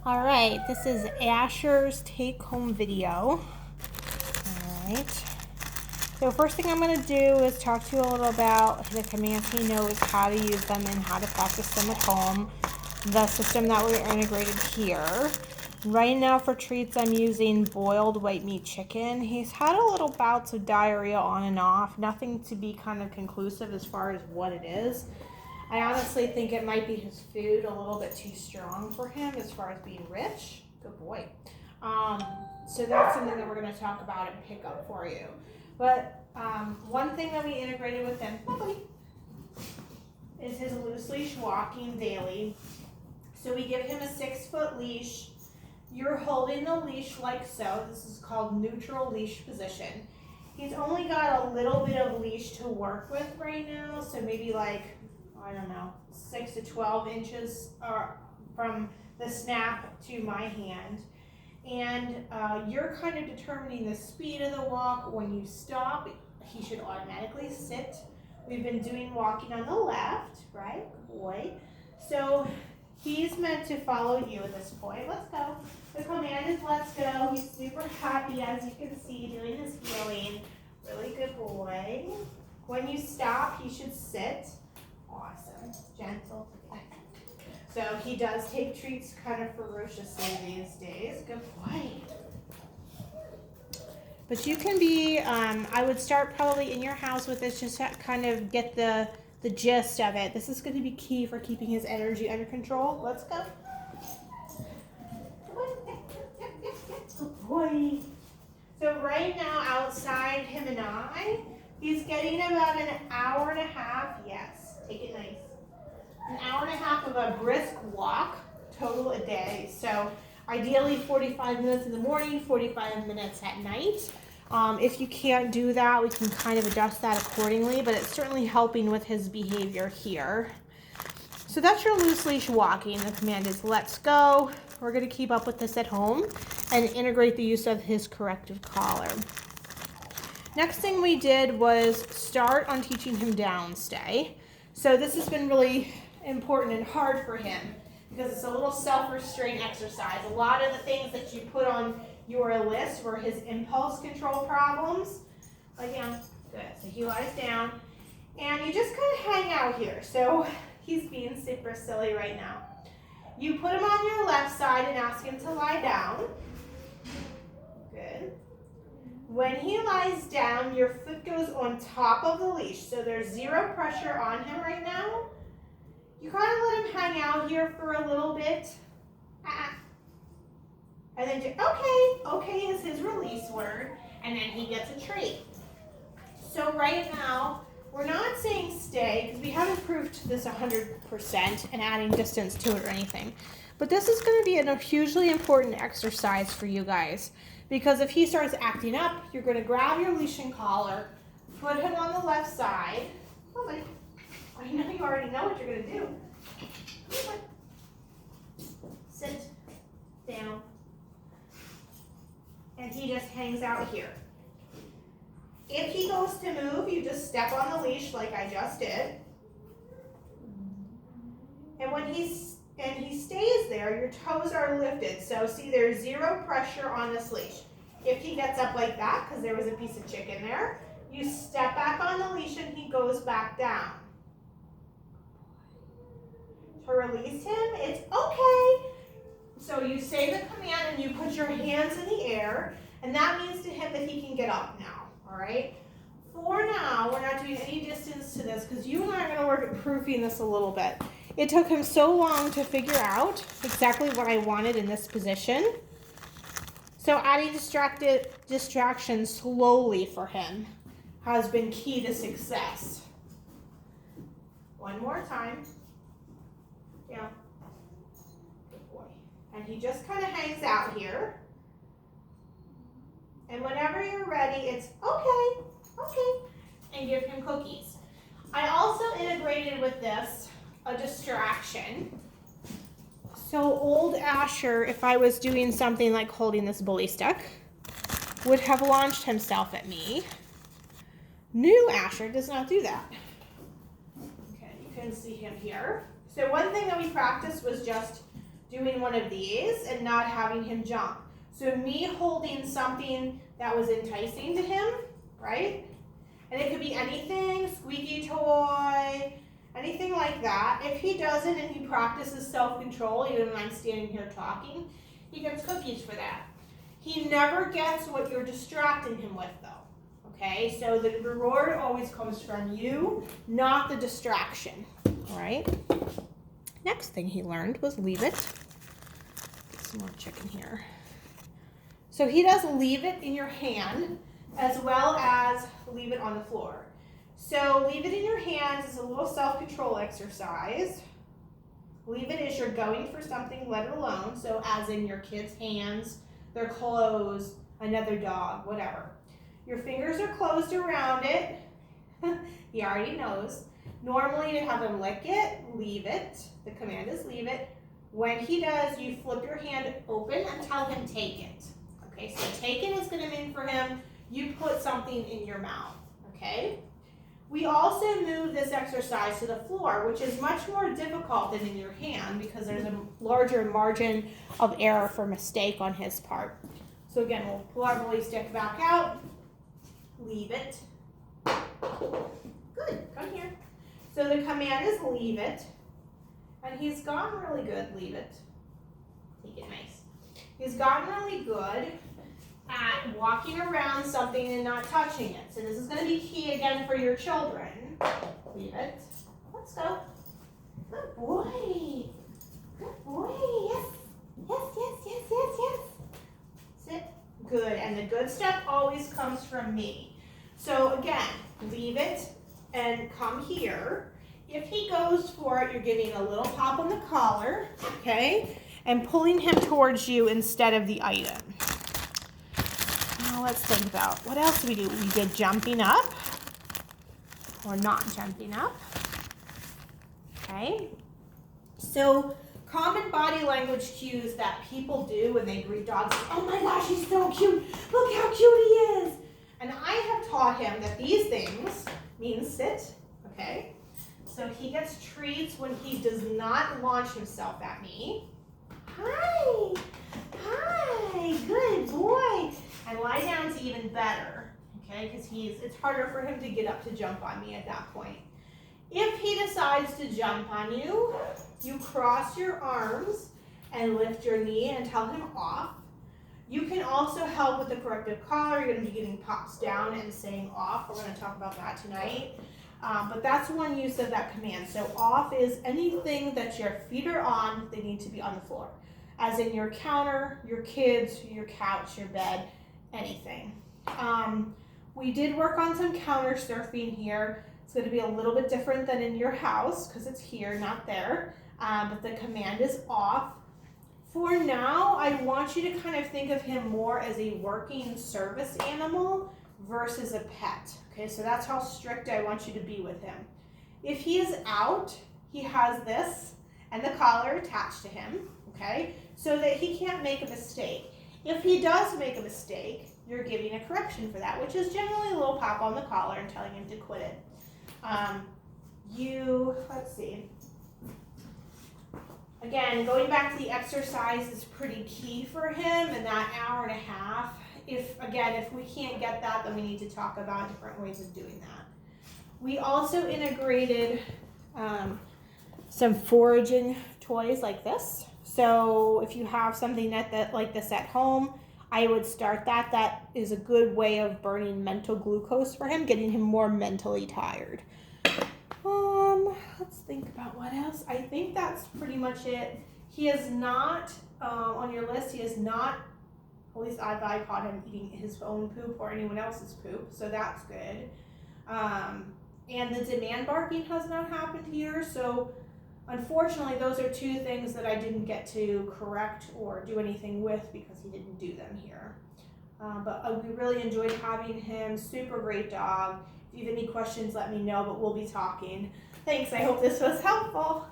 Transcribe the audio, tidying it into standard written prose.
All right, this is Asher's take-home video. All right. So first thing I'm going to do is talk to you a little about the commands he knows, how to use them, and how to practice them at home. The system that we integrated here. Right now for treats, I'm using boiled white meat chicken. He's had a little bouts of diarrhea on and off. Nothing to be kind of conclusive as far as what it is. I honestly think it might be his food a little bit too strong for him as far as being rich. Good boy. So that's something that we're going to talk about and pick up for you. But one thing that we integrated with him is his loose leash walking daily. So we give him a 6-foot leash. You're holding the leash like so. This is called neutral leash position. He's only got a little bit of leash to work with right now, so maybe like, I don't know, 6 to 12 inches from the snap to my hand. And you're kind of determining the speed of the walk. When you stop, he should automatically sit. We've been doing walking on the left, right? Good boy. So he's meant to follow you at this point. Let's go. The command is let's go. He's super happy, as you can see, doing his healing. Really good boy. When you stop, he should sit. Awesome. Gentle. So he does take treats kind of ferociously these days. Good boy. But you can be, I would start probably in your house with this, just to kind of get the gist of it. This is going to be key for keeping his energy under control. Let's go. Good boy. So right now outside him and I, he's getting about an hour and a half. Yes, take it nice. An hour and a half of a brisk walk total a day. So ideally 45 minutes in the morning, 45 minutes at night. If you can't do that, we can kind of adjust that accordingly, but it's certainly helping with his behavior here. So that's your loose leash walking. The command is let's go. We're going to keep up with this at home and integrate the use of his corrective collar. Next thing we did was start on teaching him down stay. So this has been really important and hard for him because it's a little self-restraint exercise. A lot of the things that you put on your list were his impulse control problems. Lie down. Good. So he lies down. And you just kind of hang out here. So he's being super silly right now. You put him on your left side and ask him to lie down. Good. When he lies down, your foot goes on top of the leash. So there's zero pressure on him right now. You kind of let him hang out here for a little bit. And then okay is his release word, and then he gets a treat. So right now, we're not saying stay, because we haven't proved this 100% and adding distance to it or anything. But this is going to be a hugely important exercise for you guys, because if he starts acting up, you're going to grab your leash and collar, put him on the left side. Oh, buddy. I know you already know what you're going to do. Sit down. And he just hangs out here. If he goes to move, you just step on the leash like I just did. And when he stays there, your toes are lifted. So see, there's zero pressure on this leash. If he gets up like that, because there was a piece of chicken there, you step back on the leash and he goes back down. To release him, it's okay. So you say the command and you put your hands in the air, and that means to him that he can get up now, all right? For now, we're not doing any distance to this because you and I are going to work at proofing this a little bit. It took him so long to figure out exactly what I wanted in this position. So adding distraction slowly for him has been key to success. One more time. Yeah. Good boy. And he just kind of hangs out here. And whenever you're ready, it's okay, and give him cookies. I also integrated with this a distraction. So old Asher, if I was doing something like holding this bully stick, would have launched himself at me. New Asher does not do that. Okay, you can see him here. So one thing that we practiced was just doing one of these and not having him jump. So me holding something that was enticing to him, right? And it could be anything, squeaky toy, anything like that. If he doesn't and he practices self-control, even when I'm standing here talking, he gets cookies for that. He never gets what you're distracting him with though, okay? So the reward always comes from you, not the distraction, all right? Next thing he learned was leave it. Get some more chicken here. So he does leave it in your hand as well as leave it on the floor. So leave it in your hands is a little self-control exercise. Leave it as you're going for something, let it alone. So as in your kid's hands, their clothes, another dog, whatever. Your fingers are closed around it. He already knows. Normally to have him lick it, leave it. The command is leave it. When he does, you flip your hand open and tell him take it. Okay, so taking is gonna mean for him, you put something in your mouth, okay? We also move this exercise to the floor, which is much more difficult than in your hand because there's a larger margin of error for mistake on his part. So again, we'll pull our bully stick back out, leave it. Good, come here. So the command is leave it, and he's gotten really good, leave it. Take it nice. He's gotten really good at walking around something and not touching it. So this is going to be key again for your children. Leave it. Let's go. Good boy. Good boy. Yes. Yes, yes, yes, yes, yes. Sit. Good. And the good stuff always comes from me. So again, leave it and come here. If he goes for it, you're giving a little pop on the collar, okay? And pulling him towards you instead of the item. Now let's think about, what else did we do? We did jumping up, or not jumping up, okay? So common body language cues that people do when they greet dogs, oh my gosh, he's so cute, look how cute he is. And I have taught him that these things mean sit, okay? So he gets treats when he does not launch himself at me. Hi, hi, good boy. And lie down's even better, okay? Because it's harder for him to get up to jump on me at that point. If he decides to jump on you, you cross your arms and lift your knee and tell him off. You can also help with the corrective collar. You're going to be getting pops down and saying off. We're going to talk about that tonight. But that's one use of that command. So off is anything that your feet are on, they need to be on the floor. As in your counter, your kids, your couch, your bed, anything. We did work on some counter surfing here. It's going to be a little bit different than in your house because it's here, not there. But the command is off. For now, I want you to kind of think of him more as a working service animal versus a pet. Okay, so that's how strict I want you to be with him. If he is out, he has this and the collar attached to him, okay, so that he can't make a mistake. If he does make a mistake, you're giving a correction for that, which is generally a little pop on the collar and telling him to quit it. Let's see. Again, going back to the exercise is pretty key for him in that hour and a half. If we can't get that, then we need to talk about different ways of doing that. We also integrated some foraging toys like this. So if you have something like this at home, I would start that. That is a good way of burning mental glucose for him, getting him more mentally tired. Let's think about what else. I think that's pretty much it. He is not, on your list, he is not, at least I caught him eating his own poop or anyone else's poop, so that's good. And the demand barking has not happened here, so unfortunately those are two things that I didn't get to correct or do anything with because he didn't do them here. But we really enjoyed having him, super great dog. If you have any questions, let me know, but we'll be talking. Thanks, I hope this was helpful.